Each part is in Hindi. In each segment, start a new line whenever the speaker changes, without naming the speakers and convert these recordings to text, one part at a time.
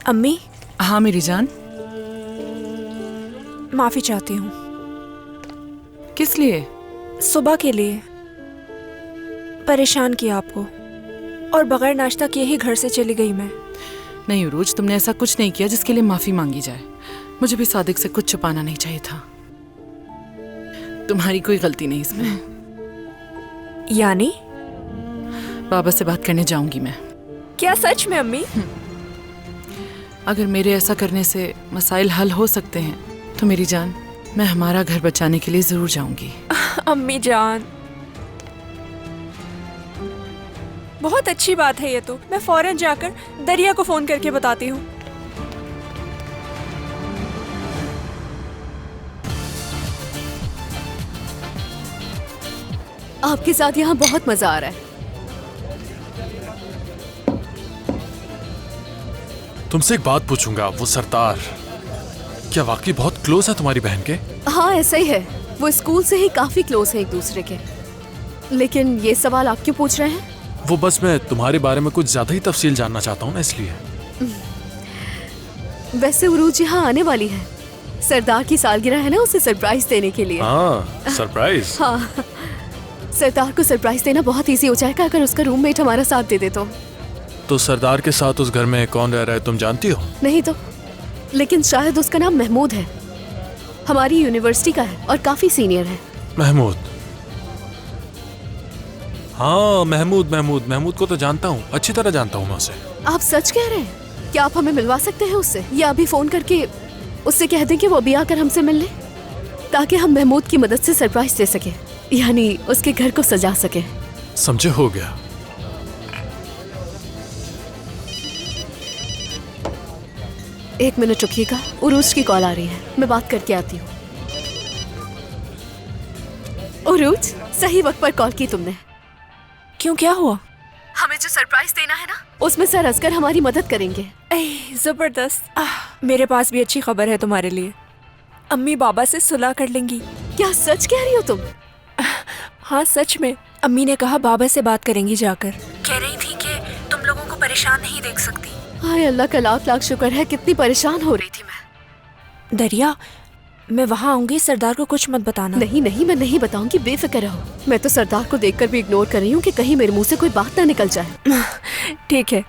अम्मी।
हाँ मेरी जान।
माफी चाहती हूँ।
किस लिए?
सुबह के लिए परेशान किया आपको, और बगैर नाश्ता किए ही घर से चली गई मैं।
नहीं उरूज, तुमने ऐसा कुछ नहीं किया जिसके लिए माफी मांगी जाए। मुझे भी सादिक से कुछ छुपाना नहीं चाहिए था। तुम्हारी कोई गलती नहीं इसमें।
यानी?
बाबा से बात करने जाऊंगी मैं।
क्या सच में अम्मी?
अगर मेरे ऐसा करने से मसाइल हल हो सकते हैं तो मेरी जान, मैं हमारा घर बचाने के लिए जरूर जाऊंगी।
अम्मी जान, बहुत अच्छी बात है ये तो। मैं फौरन जाकर दरिया को फोन करके बताती हूँ।
आपके साथ यहाँ बहुत मजा आ रहा है।
तुमसे एक बात पूछूंगा, वो सरदार क्या वाकई बहुत क्लोज है तुम्हारी बहन के?
हाँ ऐसा ही है, वो स्कूल से ही काफी क्लोज है एक दूसरे के। लेकिन ये सवाल आप क्यों पूछ रहे हैं?
वो बस मैं तुम्हारे बारे में कुछ ज्यादा ही तफसील जानना चाहता हूँ ना, इसलिए।
वैसे उरूज यहाँ आने वाली है। सरदार की सालगिरह है ना, उसे सरप्राइज देने के लिए।
हाँ, सरप्राइज।
हाँ, सरदार को सरप्राइज देना बहुत इजी हो जाएगा अगर उसका रूममेट हमारा साथ दे दे
तो सरदार के साथ उस घर में कौन रह रहा है तुम जानती हो?
नहीं तो, लेकिन शायद उसका नाम महमूद है। हमारी यूनिवर्सिटी का है और काफी सीनियर है।
महमूद? हाँ, महमूद को तो जानता हूँ, अच्छी तरह जानता हूँ मैं उसे।
आप सच कह रहे हैं? क्या आप हमें मिलवा सकते हैं उससे, या अभी फोन करके उससे कह दें कि वो अभी आकर हमसे मिल ले, ताकि हम महमूद की मदद से सरप्राइज दे सके, यानी उसके घर को सजा सके।
समझे, हो गया।
एक मिनट रुकिएगा, उरूज की कॉल आ रही है, मैं बात करके आती हूँ। उरूज, सही वक्त पर कॉल की तुमने।
क्यों, क्या हुआ?
हमें जो सरप्राइज देना है ना, उसमें सर असगर हमारी मदद करेंगे।
जबरदस्त। मेरे पास भी अच्छी खबर है तुम्हारे लिए। अम्मी बाबा से सुलह कर लेंगी।
क्या सच कह रही हो तुम?
हाँ सच में। अम्मी ने कहा बाबा से बात करेंगी जाकर। कह रही थी कि तुम लोगों को परेशान नहीं देख सकती।
हाय अल्लाह का लाख लाख शुक्र है, कितनी परेशान हो रही थी मैं।
दरिया, मैं वहाँ आऊंगी, सरदार को कुछ मत बताना।
नहीं नहीं, मैं नहीं बताऊंगी, बेफिक्र रहो। मैं तो सरदार को देखकर भी इग्नोर कर रही हूँ कि कहीं मेरे मुंह से कोई बात ना निकल जाए।
ठीक है,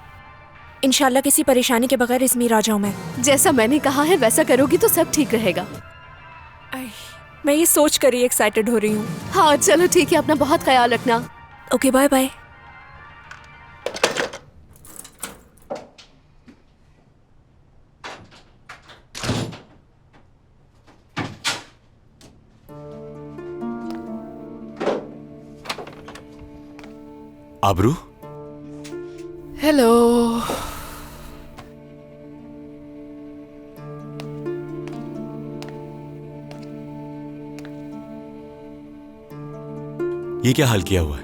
इंशाल्लाह किसी परेशानी के बगैर इज़मीर आ जाऊँ मैं।
जैसा मैंने कहा है वैसा करोगी तो सब ठीक रहेगा।
मैं ये सोच कर ही एक्साइटेड हो रही हूँ।
हाँ चलो ठीक है, अपना बहुत ख्याल रखना।
Okay, bye bye.
आबरू,
हेलो।
ये क्या हाल किया हुआ है?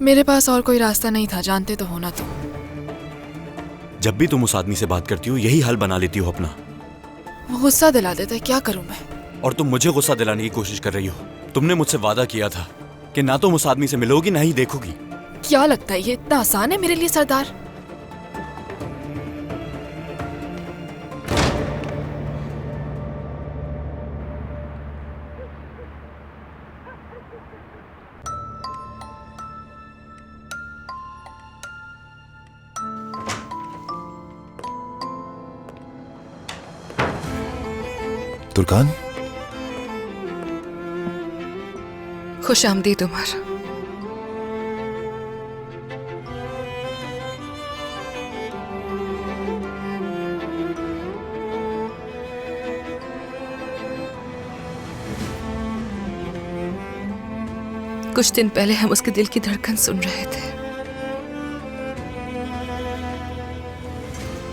मेरे पास और कोई रास्ता नहीं था, जानते तो हो ना तुम।
जब भी तुम उस आदमी से बात करती हो यही हाल बना लेती हो अपना।
वो गुस्सा दिला देता है, क्या करूं मैं?
और तुम मुझे गुस्सा दिलाने की कोशिश कर रही हो। तुमने मुझसे वादा किया था कि ना तुम उस आदमी से मिलोगी ना ही देखोगी।
क्या लगता है ये इतना आसान है मेरे लिए सरदार?
तुर्कान,
खुश आमदीद उमर। कुछ दिन पहले हम उसके दिल की धड़कन सुन रहे थे।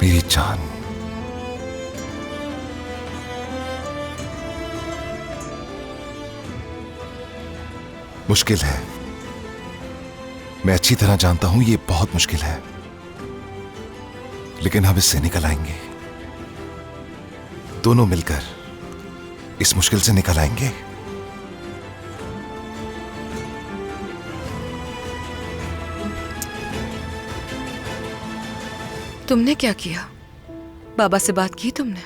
मेरी जान, मुश्किल है। मैं अच्छी तरह जानता हूं ये बहुत मुश्किल है, लेकिन हम इससे निकल आएंगे। दोनों मिलकर इस मुश्किल से निकल आएंगे।
तुमने क्या किया?
बाबा से बात की तुमने?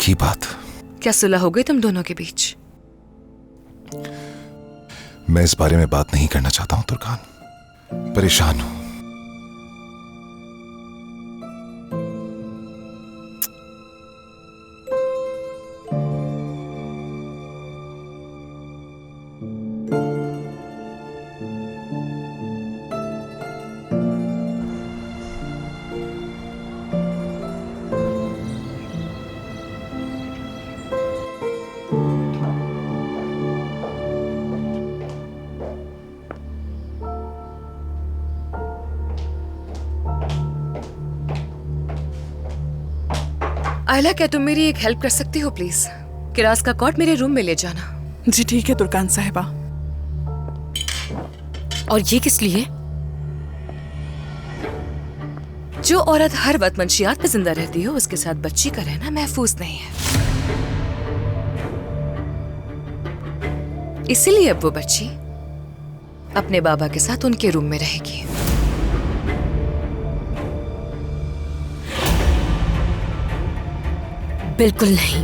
की बात?
क्या सुलह हो गई तुम दोनों के बीच?
मैं इस बारे में बात नहीं करना चाहता हूं तुर्कान। परेशान हूं।
आयला, क्या तुम मेरी एक हेल्प कर सकती हो प्लीज? किरास का कॉट मेरे रूम में ले जाना।
जी ठीक है तुर्कान साहिबा।
और ये किस लिए? जो औरत हर वक्त मंशियात पे जिंदा रहती हो उसके साथ बच्ची का रहना महफूज नहीं है। इसीलिए अब वो बच्ची अपने बाबा के साथ उनके रूम में रहेगी।
बिल्कुल नहीं।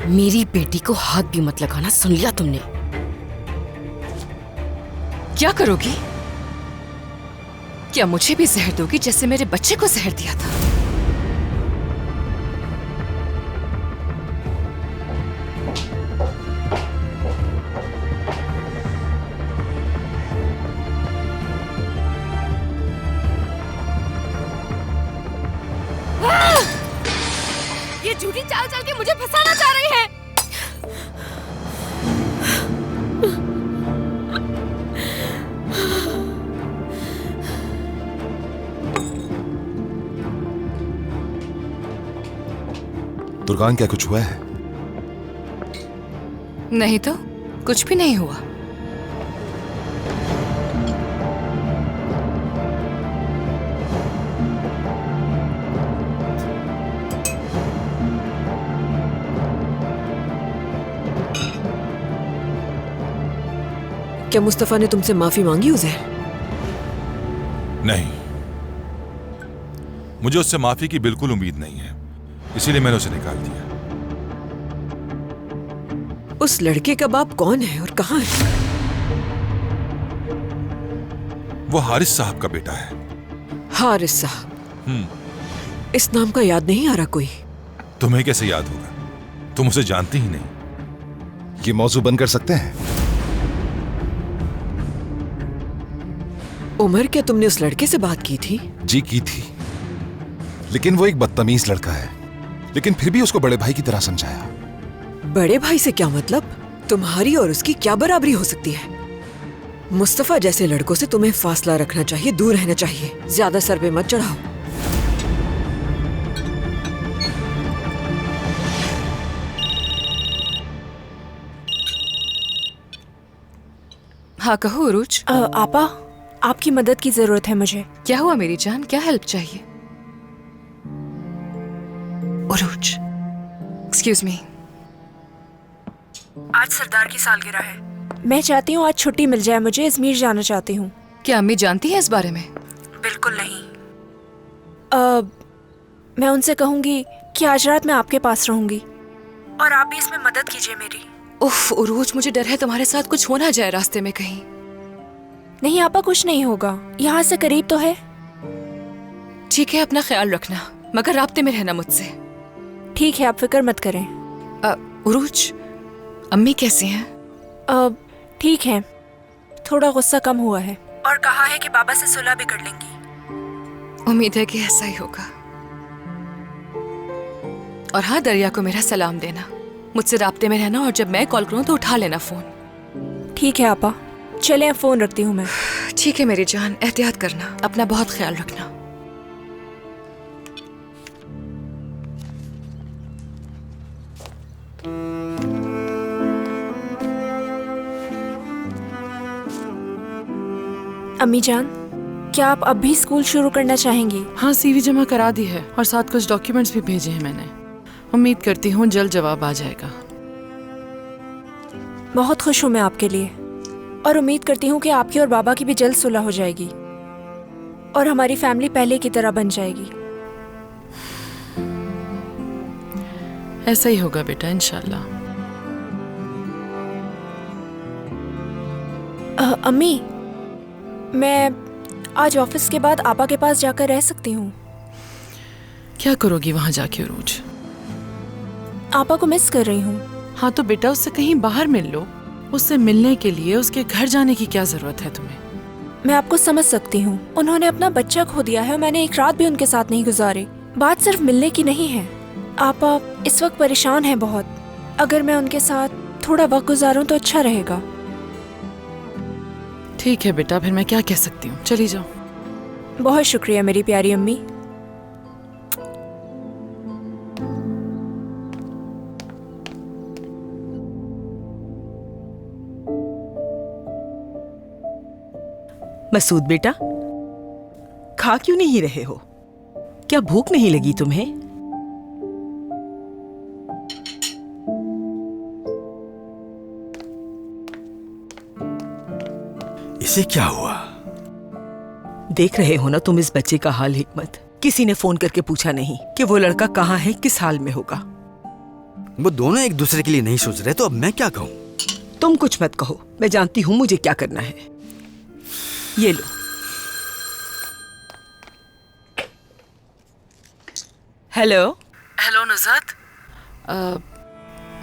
मेरी बेटी को हाथ भी मत लगाना, सुन लिया तुमने?
क्या करोगी? क्या मुझे भी जहर दोगी जैसे मेरे बच्चे को जहर दिया था?
ये झूठी चाल चल के मुझे फंसाना चाह रही है।
तुर्कान, क्या कुछ हुआ है?
नहीं तो कुछ भी नहीं हुआ।
क्या मुस्तफा ने तुमसे माफी मांगी उज़ैर?
नहीं, मुझे उससे माफी की बिल्कुल उम्मीद नहीं है, इसीलिए मैंने उसे निकाल दिया।
उस लड़के का बाप कौन है और कहाँ है?
वो हारिस साहब का बेटा है।
हारिस साहब? इस नाम का याद नहीं आ रहा कोई।
तुम्हें कैसे याद होगा? तुम उसे जानती ही नहीं।
ये मौजू बंद कर सकते हैं?
उमर, क्या तुमने उस लड़के से बात की थी?
जी की थी, लेकिन वो एक बदतमीज लड़का है। लेकिन फिर भी उसको बड़े भाई की तरह समझाया।
बड़े भाई से क्या मतलब? तुम्हारी और उसकी क्या बराबरी हो सकती है? मुस्तफा जैसे लड़कों से तुम्हें फासला रखना चाहिए, दूर रहना चाहिए। ज्यादा सर पे मत चढ़ाओ।
हाँ कहो उरूज।
आपा, आपकी मदद की जरूरत है मुझे।
क्या हुआ मेरी जान, क्या हेल्प चाहिए? उरूज, एक्सक्यूज मी।
आज सरदार की सालगिरह है। मैं चाहती हूँ आज छुट्टी मिल जाए मुझे। अजमेर जाना चाहती हूँ।
क्या अम्मी जानती है इस बारे में?
बिल्कुल नहीं। मैं उनसे कहूंगी कि आज रात मैं आपके पास रहूंगी और आप भी इसमें मदद कीजिए मेरी।
उफ उरूज, मुझे डर है तुम्हारे साथ कुछ हो ना जाए रास्ते में कहीं।
नहीं आपा, कुछ नहीं होगा। यहाँ से करीब तो है।
ठीक है, अपना ख्याल रखना, मगर राब्ते में रहना मुझसे।
ठीक है, आप फिक्र मत करें।
उरूज, अम्मी कैसी हैं?
ठीक है, थोड़ा गुस्सा कम हुआ है और कहा है कि बाबा से सुलह भी कर लेंगी।
उम्मीद है कि ऐसा ही होगा। और हाँ, दरिया को मेरा सलाम देना। मुझसे राब्ते में रहना और जब मैं कॉल करूँ तो उठा लेना फोन।
ठीक है आपा, चले अब फोन रखती हूँ मैं।
ठीक है मेरी जान, एहतियात करना, अपना बहुत ख्याल रखना।
अम्मी जान, क्या आप अब भी स्कूल शुरू करना चाहेंगी?
हाँ, सीवी जमा करा दी है और साथ कुछ डॉक्यूमेंट्स भी भेजे हैं मैंने। उम्मीद करती हूँ जल्द जवाब आ जाएगा।
बहुत खुश हूँ मैं आपके लिए और उम्मीद करती हूँ कि आपकी और बाबा की भी जल्द सुलह हो जाएगी। और हमारी फैमिली पहले की तरह बन जाएगी।
ऐसा ही होगा बेटा, इंशाल्लाह।
अम्मी, मैं आज ऑफिस के बाद आपा के पास जाकर रह सकती हूँ?
क्या करोगी वहां जाके रोज?
आपा को मिस कर रही हूँ।
हाँ तो बेटा उससे कहीं बाहर मिल लो। उससे मिलने के लिए उसके घर जाने की क्या जरूरत है तुम्हें?
मैं आपको समझ सकती हूँ। उन्होंने अपना बच्चा खो दिया है और मैंने एक रात भी उनके साथ नहीं गुजारी। बात सिर्फ मिलने की नहीं है। आपा इस वक्त परेशान है बहुत। अगर मैं उनके साथ थोड़ा वक्त गुजारूं तो अच्छा रहेगा।
ठीक है बेटा, फिर मैं क्या कह सकती हूँ, चली जाओ।
बहुत शुक्रिया मेरी प्यारी अम्मी।
मसूद बेटा, खा क्यों नहीं रहे हो? क्या भूख नहीं लगी तुम्हें?
इसे क्या हुआ?
देख रहे हो ना तुम इस बच्चे का हाल हिकमत। किसी ने फोन करके पूछा नहीं कि वो लड़का कहाँ है, किस हाल में होगा।
वो दोनों एक दूसरे के लिए नहीं सोच रहे, तो अब मैं क्या कहूँ?
तुम कुछ मत कहो, मैं जानती हूँ मुझे क्या करना है। ये लो। हेलो।
हेलो नुज़ात,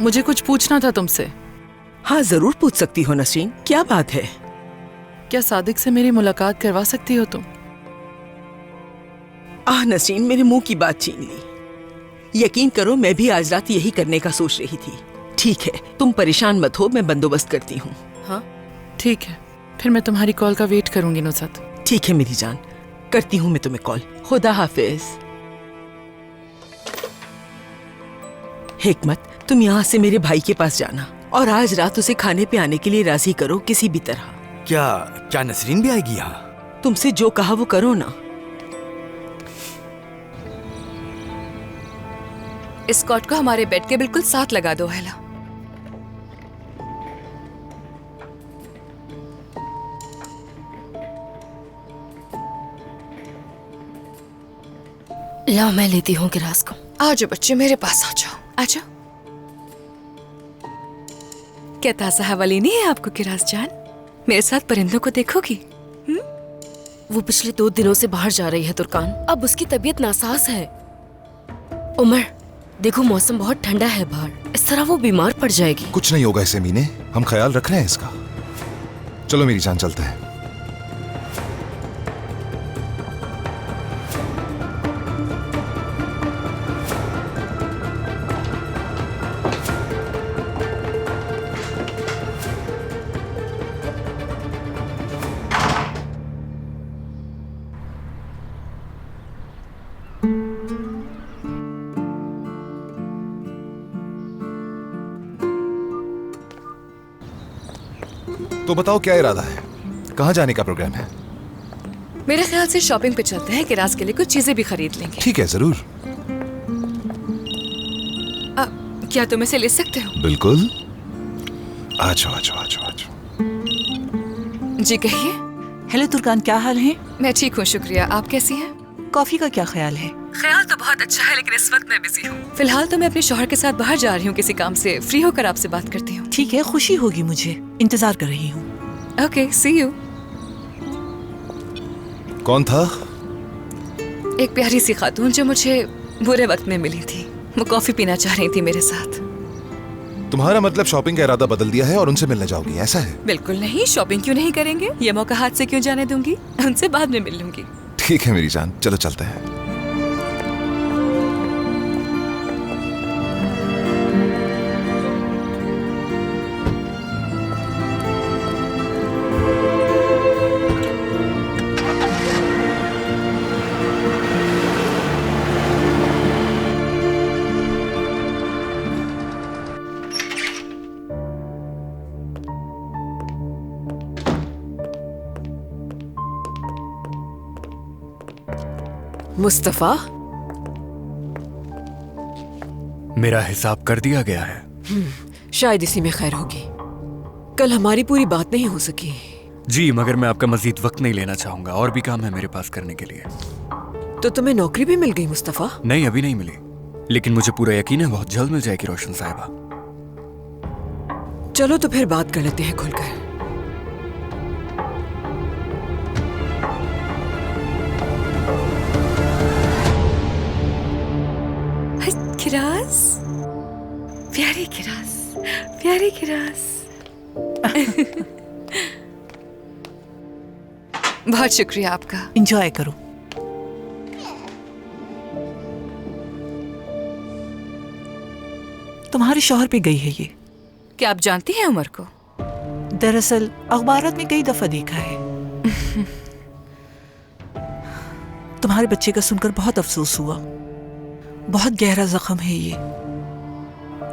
मुझे कुछ पूछना था तुमसे।
हाँ जरूर पूछ सकती हो नसरीन, क्या बात है?
क्या सादिक से मेरी मुलाकात करवा सकती हो तुम?
आह नसरीन, मेरे मुंह की बात छीन ली। यकीन करो मैं भी आज रात यही करने का सोच रही थी। ठीक है, तुम परेशान मत हो, मैं बंदोबस्त करती हूँ। हाँ
ठीक है, फिर मैं तुम्हारी कॉल का वेट करूंगी नुज़ात।
ठीक है मेरी जान, करती हूँ मैं तुम्हें कॉल। खुदा हाफिज। हिकमत, तुम यहाँ से मेरे भाई के पास जाना और आज रात उसे खाने पे आने के लिए राजी करो किसी भी तरह।
क्या नसरीन भी आएगी यहाँ?
तुमसे जो कहा वो करो ना।
इस कॉट को हमारे बेड के बिल्कुल साथ लगा दो हैला।
ला मैं लेती हूँ किरास को।
आ जाओ बच्चे, मेरे पास आ जाओ, आ जाओ। क्या ताज़ा हवाली नहीं है आपको किरास जान? मेरे साथ परिंदों को देखोगी?
वो पिछले 2 दिनों से बाहर जा रही है तुर्कान। अब उसकी तबीयत नासाज है। उमर देखो, मौसम बहुत ठंडा है बाहर, इस तरह वो बीमार पड़ जाएगी।
कुछ नहीं होगा इसे मीने, हम ख्याल रख रहे हैं इसका। चलो मेरी जान, चलते हैं। तो बताओ क्या इरादा है, कहाँ जाने का प्रोग्राम है?
मेरे ख्याल से शॉपिंग पे चलते हैं, किरास के लिए कुछ चीजें भी खरीद लेंगे।
ठीक है, जरूर।
क्या तुम इसे ले सकते हो?
बिल्कुल, आ जाओ आ जाओ आ जाओ आ जाओ।
जी कहिए।
हेलो तुर्कान, क्या हाल है?
मैं ठीक हूँ शुक्रिया, आप कैसी हैं?
कॉफी का क्या ख्याल है?
ख्याल तो बहुत अच्छा है, लेकिन इस वक्त मैं बिजी हूँ। फिलहाल तो मैं अपने शौहर के साथ बाहर जा रही हूँ किसी काम से। फ्री होकर आपसे बात करती हूँ।
ठीक है, खुशी होगी मुझे, इंतजार कर रही हूँ।
Okay, see you.
कौन था?
एक प्यारी सी खातून जो मुझे बुरे वक्त में मिली थी। वो कॉफी पीना चाह रही थी मेरे साथ।
तुम्हारा मतलब शॉपिंग का इरादा बदल दिया है और उनसे मिलने जाओगी, ऐसा है?
बिल्कुल नहीं, शॉपिंग क्यों नहीं करेंगे? ये मौका हाथ से क्यों जाने दूंगी? उनसे बाद में मिल लूंगी।
ठीक है मेरी जान, चलो चलते हैं।
मुस्तफा,
मेरा हिसाब कर दिया गया है।
शायद इसी में खैर होगी। कल हमारी पूरी बात नहीं हो सकी।
जी, मगर मैं आपका मजीद वक्त नहीं लेना चाहूंगा, और भी काम है मेरे पास करने के लिए।
तो तुम्हें नौकरी भी मिल गई मुस्तफा?
नहीं, अभी नहीं मिली, लेकिन मुझे पूरा यकीन है बहुत जल्द मिल जाएगी रोशन साहिबा।
चलो तो फिर बात कर लेते हैं खुलकर।
किरास, प्यारी किरास, प्यारी किरास। बहुत शुक्रिया आपका।
एंजॉय करो। तुम्हारे शौहर पे गई है ये।
क्या आप जानती हैं उमर को?
दरअसल अखबारात में कई दफा देखा है। तुम्हारे बच्चे का सुनकर बहुत अफसोस हुआ। बहुत गहरा जख्म है ये।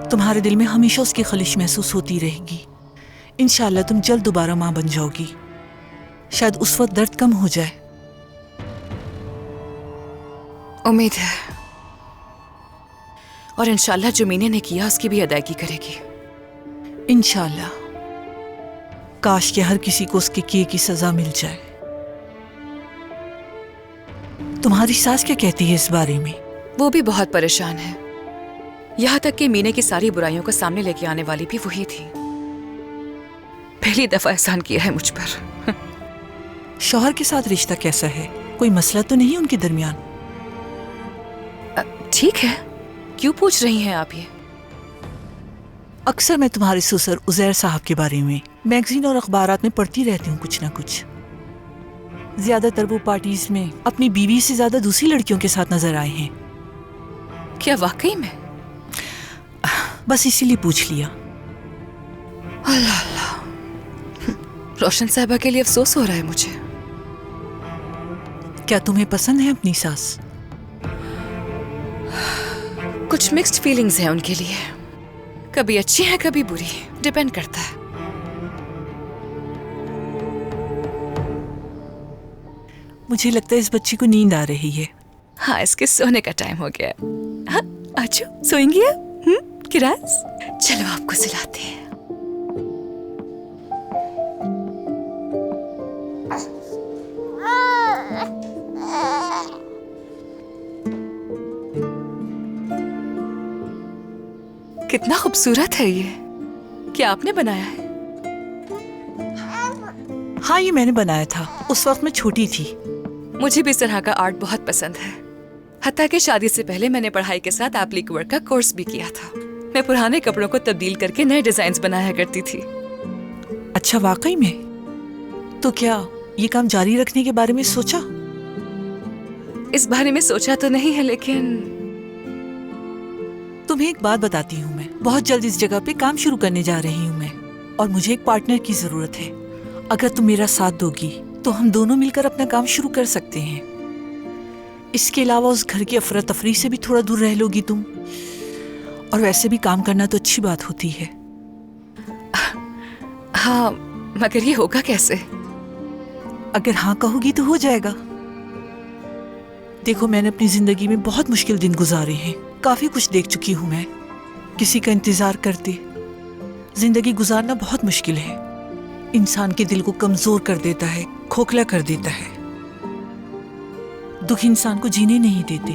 तुम्हारे दिल में हमेशा उसकी खलिश महसूस होती रहेगी। इंशाल्लाह तुम जल्द दोबारा माँ बन जाओगी। शायद उस वक्त दर्द कम हो जाए।
उम्मीद है, और इंशाल्लाह जो मीने ने किया उसकी भी अदायगी करेगी।
इंशाल्लाह। काश के हर किसी को उसके किए की सजा मिल जाए। तुम्हारी सास क्या कहती है इस बारे में?
वो भी बहुत परेशान है। यहाँ तक कि मीने की सारी बुराइयों को सामने लेके आने वाली भी वही थी। पहली दफा एहसान किया है मुझ पर।
शौहर के साथ रिश्ता कैसा है? कोई मसला तो नहीं उनके दरमियान?
ठीक है, क्यों पूछ रही हैं आप ये?
अक्सर मैं तुम्हारे ससुर उजैर साहब के बारे में मैगजीन और अखबारात में पढ़ती रहती हूँ कुछ ना कुछ। ज्यादातर वो पार्टीज में अपनी बीवी से ज्यादा दूसरी लड़कियों के साथ नजर आए हैं।
क्या वाकई में?
बस इसीलिए पूछ लिया।
अल्लाह अल्लाह, रोशन साहबा के लिए अफसोस हो रहा है मुझे।
क्या तुम्हें पसंद है अपनी सास?
कुछ मिक्स्ड फीलिंग्स हैं उनके लिए। कभी अच्छी है कभी बुरी, डिपेंड करता है।
मुझे लगता है इस बच्ची को नींद आ रही है।
हाँ, इसके सोने का टाइम हो गया है। हाँ, आजू सोएंगी आप? किरास, चलो आपको सुलाते हैं। कितना खूबसूरत है ये। क्या आपने बनाया है?
हाँ, ये मैंने बनाया था। उस वक्त मैं छोटी थी।
मुझे भी इस तरह का आर्ट बहुत पसंद है। हत्ता कि शादी से पहले मैंने पढ़ाई के साथ एप्लिक वर्क का कोर्स भी किया था। मैं पुराने कपड़ों को तब्दील करके नए डिजाइन बनाया करती थी।
अच्छा, वाकई में? तो क्या ये काम जारी रखने के बारे में सोचा?
इस बारे में सोचा तो नहीं है, लेकिन
तुम्हें एक बात बताती हूँ। मैं बहुत जल्द इस जगह पे काम शुरू करने जा रही हूँ मैं, और मुझे एक पार्टनर की जरूरत है। अगर तुम मेरा साथ दोगी तो हम दोनों मिलकर अपना काम शुरू कर सकते हैं। इसके अलावा उस घर की अफरा तफरी से भी थोड़ा दूर रह लोगी तुम, और वैसे भी काम करना तो अच्छी बात होती है।
हाँ, मगर ये होगा कैसे?
अगर हाँ कहोगी तो हो जाएगा। देखो, मैंने अपनी जिंदगी में बहुत मुश्किल दिन गुजारे हैं। काफी कुछ देख चुकी हूँ मैं। किसी का इंतजार करते जिंदगी गुजारना बहुत मुश्किल है। इंसान के दिल को कमजोर कर देता है, खोखला कर देता है। दुख इंसान को जीने नहीं देते।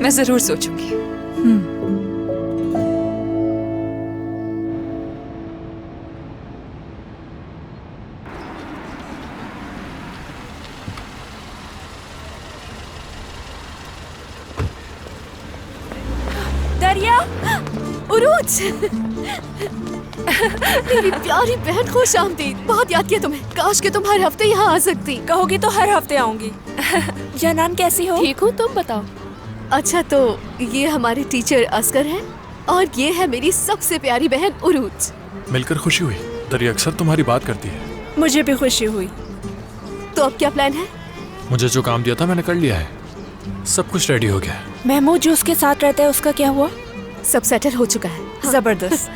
मैं जरूर सोचूंगी।
दरिया,
उरूज, मेरी प्यारी बहन, खुश आमदीद। बहुत याद किया तुम्हें। काश कि तुम हर हफ्ते यहाँ आ सकती।
कहोगी तो हर हफ्ते आऊंगी। जनान कैसी हो?
ठीक हूँ, तुम बताओ। अच्छा, तो ये हमारे टीचर असगर हैं, और ये है मेरी सबसे प्यारी बहन उरूज।
मिलकर खुशी हुई। दरिया अक्सर तुम्हारी बात करती है।
मुझे भी खुशी हुई।
तो अब क्या प्लान है?
मुझे जो काम दिया था मैंने कर लिया है। सब कुछ रेडी हो गया है।
महमूद जो उसके साथ रहता है, उसका क्या हुआ?
सब सेटल हो चुका है। हाँ।
जबरदस्त।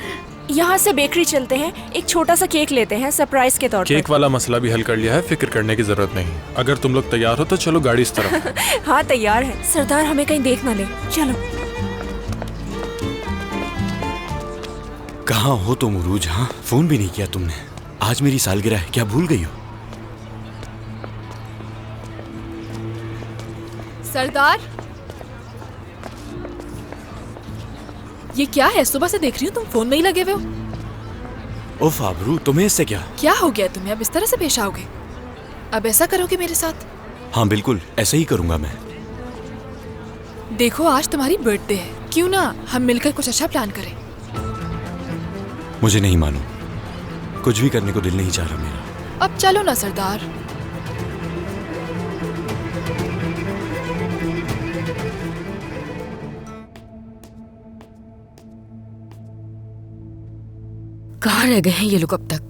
यहाँ से बेकरी चलते हैं, एक छोटा सा केक लेते हैं सरप्राइज के तौर पर।
केक वाला मसला भी हल कर लिया है, फिक्र करने की जरूरत नहीं। अगर तुम लोग तैयार हो तो चलो गाड़ी इस तरफ।
हाँ, तैयार है। सरदार हमें कहीं देख ना ले। चलो।
कहाँ हो तुम उरूज? हाँ, फोन भी नहीं किया तुमने। आज मेरी सालगिरह है, क्या भूल गई हो?
सरदार,
ये क्या है? सुबह से देख रही हूँ तुम फोन में ही लगे हुए हो।
उफ आबरू, तुम्हें इससे क्या?
क्या हो गया तुम्हें? अब इस तरह से पेश आओगे? अब ऐसा करोगे मेरे साथ?
हाँ बिल्कुल, ऐसे ही करूंगा मैं।
देखो आज तुम्हारी बर्थडे है, क्यों ना हम मिलकर कुछ अच्छा प्लान करें?
मुझे नहीं मालूम, कुछ भी करने को दिल नहीं चाह रहा मेरा।
अब चलो ना सरदार।
कहाँ रह गए हैं ये लोग अब तक?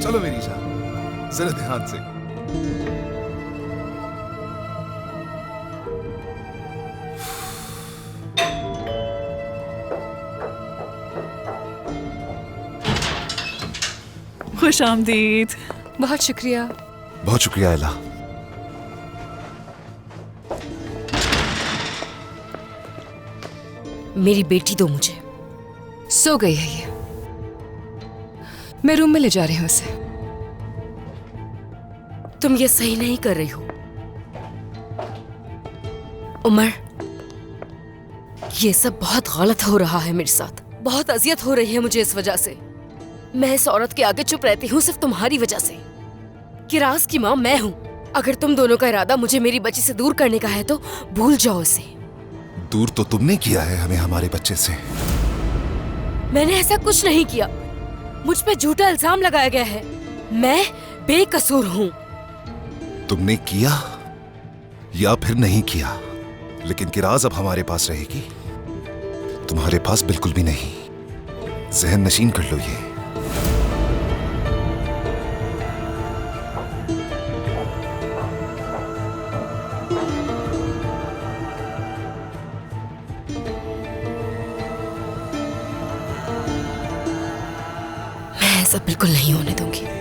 चलो मेरी जान, जरा ध्यान से।
खुश आमदीद।
बहुत शुक्रिया।
बहुत शुक्रिया एला।
मेरी बेटी दो मुझे।
सो गई है ये, मैं रूम में ले जा रही हूँ उसे।
तुम ये सही नहीं कर रही हो उमर, ये सब बहुत गलत हो रहा है मेरे साथ। बहुत अजियत हो रही है मुझे इस वजह से। मैं इस औरत के आगे चुप रहती हूँ सिर्फ तुम्हारी वजह से। किरास की माँ मैं हूँ। अगर तुम दोनों का इरादा मुझे मेरी बच्ची से दूर करने का है तो भूल जाओ इसे।
दूर तो तुमने किया है हमें हमारे बच्चे से।
मैंने ऐसा कुछ नहीं किया। मुझ पे झूठा इल्जाम लगाया गया है। मैं बेकसूर हूँ।
तुमने किया या फिर नहीं किया, लेकिन किराज अब हमारे पास रहेगी, तुम्हारे पास बिल्कुल भी नहीं। जहन नशीन कर लो ये।
मैं ऐसा बिल्कुल नहीं होने दूंगी।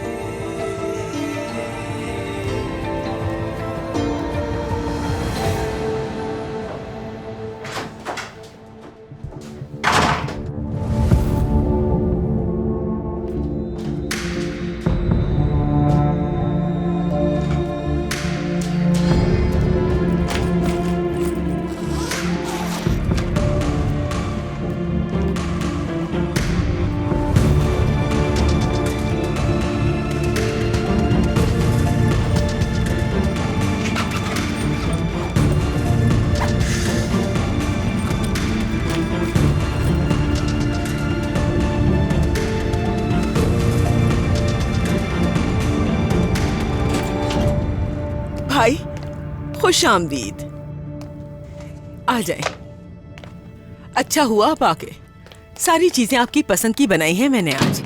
भाई खुश आमदीद। आ जाए। अच्छा हुआ आप आके। सारी चीजें आपकी पसंद की बनाई हैं मैंने आज।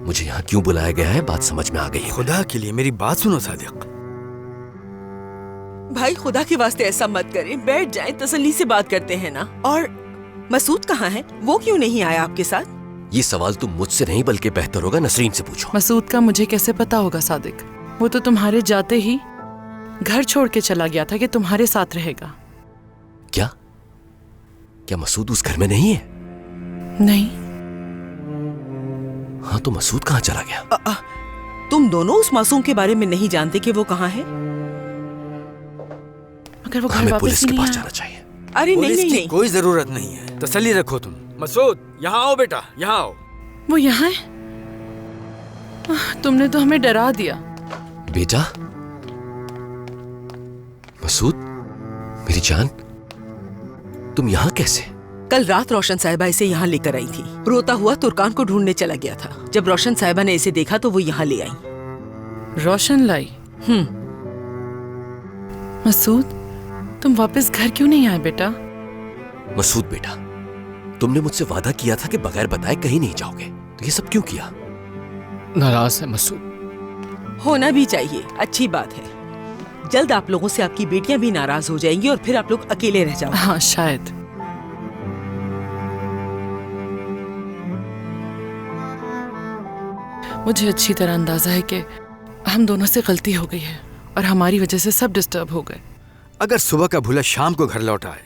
मुझे यहाँ क्यों बुलाया गया है बात समझ में आ गई है।
खुदा के लिए मेरी बात सुनो सादिक।
भाई खुदा के वास्ते ऐसा मत करें, बैठ जाएं, तसल्ली से बात करते हैं ना। और मसूद कहाँ है? वो क्यों नहीं आया आपके साथ?
ये सवाल तुम मुझसे नहीं बल्कि बेहतर होगा नसरीन से पूछो।
मसूद का मुझे कैसे पता होगा सादिक? वो तो तुम्हारे जाते ही घर छोड़ के चला गया था कि तुम्हारे साथ रहेगा।
क्या क्या मसूद उस घर में नहीं है?
नहीं।
हाँ तो मसूद कहाँ चला गया?
तुम दोनों उस मासूम के बारे में नहीं जानते कि वो कहाँ है?
अगर वो घर
हमें
वापस
पुलिस
ही
के
नहीं
पास
आया।
जाना चाहिए।
अरे
पुलिस
नहीं
की
नहीं
कोई जरूरत नहीं है, तसल्ली रखो तुम। मसूद यहाँ आओ बेटा, यहाँ आओ।
वो यहाँ है? तुमने तो हमें डरा दिया।
बेटा मसूद, मेरी जान, तुम यहाँ कैसे?
कल रात रोशन साहिबा इसे यहाँ लेकर आई थी। रोता हुआ तुर्कान को ढूंढने चला गया था। जब रोशन साहिबा ने इसे देखा तो वो यहाँ ले आई।
रोशन लाई? मसूद तुम वापस घर क्यों नहीं आए बेटा?
मसूद बेटा, तुमने मुझसे वादा किया था कि बगैर बताए कहीं नहीं जाओगे, तो ये सब क्यों किया?
नाराज है मसूद।
होना भी चाहिए, अच्छी बात है। जल्द आप लोगों से आपकी बेटियां भी नाराज हो जाएंगी और फिर आप लोग अकेले रह जाओगे।
हाँ शायद। मुझे अच्छी तरह अंदाजा है कि हम दोनों से गलती हो गई है और हमारी वजह से सब डिस्टर्ब हो गए।
अगर सुबह का भूला शाम को घर लौट आए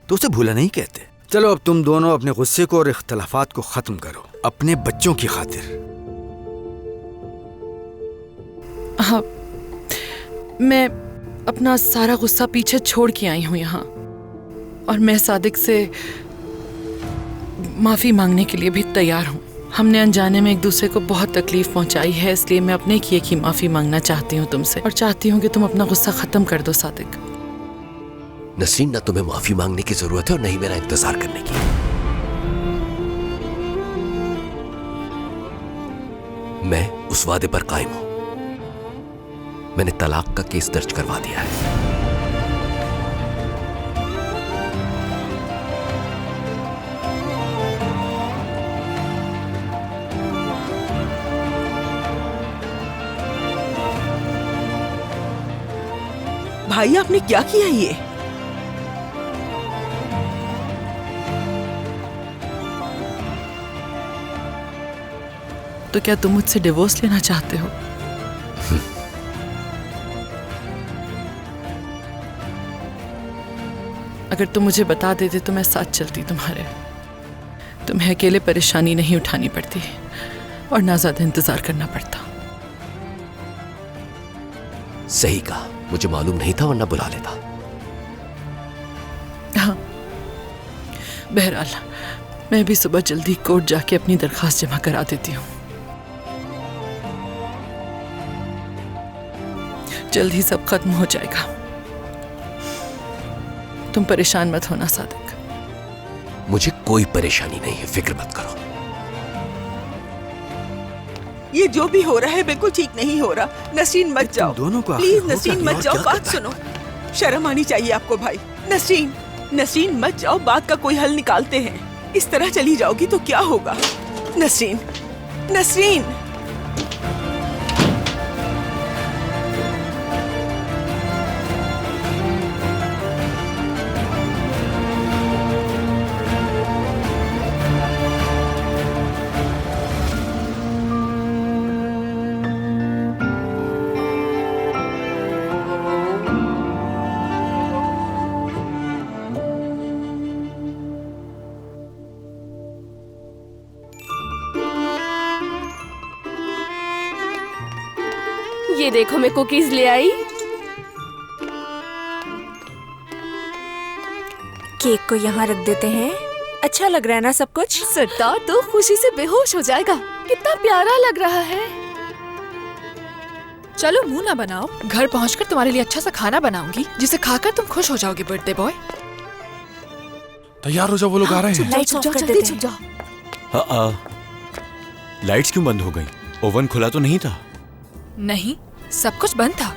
तो उसे भूला नहीं कहते। चलो अब तुम दोनों अपने गुस्से को और इख्तलाफात को खत्म करो, अपने बच्चों की खातिर।
हाँ, मैं अपना सारा गुस्सा पीछे छोड़ के आई हूँ यहाँ, और मैं सादिक से माफी मांगने के लिए भी तैयार हूँ। हमने अनजाने में एक दूसरे को बहुत तकलीफ पहुंचाई है, इसलिए मैं अपने किए की माफी मांगना चाहती हूँ तुमसे, और चाहती हूँ कि तुम अपना गुस्सा खत्म कर दो सादिक।
नसरीन, ना तुम्हें माफी मांगने की जरूरत है और नहीं मेरा इंतजार करने की। मैं उस वादे पर कायम हूं। मैंने तलाक का केस दर्ज करवा दिया है।
भाई आपने क्या किया ये?
तो क्या तुम मुझसे डिवोर्स लेना चाहते हो? अगर तुम मुझे बता देते तो मैं साथ चलती तुम्हारे। तुम्हें अकेले परेशानी नहीं उठानी पड़ती और ना ज्यादा इंतजार करना पड़ता।
सही कहा, मुझे मालूम नहीं था वरना बुला लेता।
हाँ, बहरहाल मैं भी सुबह जल्दी कोर्ट जाके अपनी दरखास्त जमा करा देती हूँ। जल्द ही सब खत्म हो जाएगा। तुम परेशान मत होना सादिक।
मुझे कोई परेशानी नहीं है, फिक्र मत करो।
ये जो भी हो रहा है बिल्कुल ठीक नहीं हो रहा। नसरीन मत जाओ,
दोनों को
प्लीज नसरीन मत जाओ, बात सुनो। शर्म आनी चाहिए आपको भाई। नसरीन मत जाओ, बात का कोई हल निकालते हैं। इस तरह चली जाओगी तो क्या होगा? नसरीन
ये देखो मैं कुकीज ले आई।
केक को यहाँ रख देते हैं। अच्छा लग रहा है ना सब कुछ?
सरदार तो खुशी से बेहोश हो जाएगा। कितना प्यारा लग रहा है।
चलो मुंह ना बनाओ, घर पहुंचकर तुम्हारे लिए अच्छा सा खाना बनाऊंगी जिसे खाकर तुम खुश हो जाओगे बर्थडे बॉय।
तैयार हो जाओ, वो लोग आ रहे हैं।
लाइट्स ऑफ कर देते हैं।
लाइट्स क्यों बंद हो गई? ओवन खुला तो नहीं था?
नहीं, सब कुछ बंद था।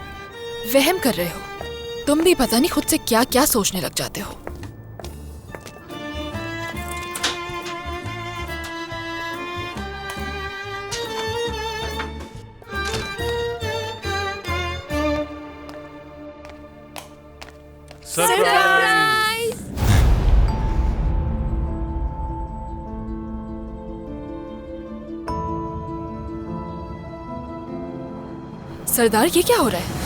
वहम कर रहे हो तुम भी, पता नहीं खुद से क्या क्या सोचने लग जाते हो।
सरप्राइज!
सरदार ये क्या हो रहा है?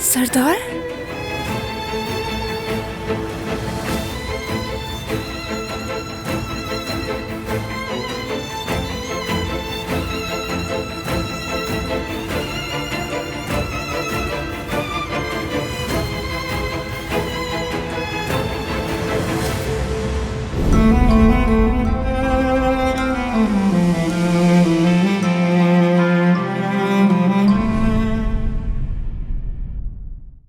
सरदार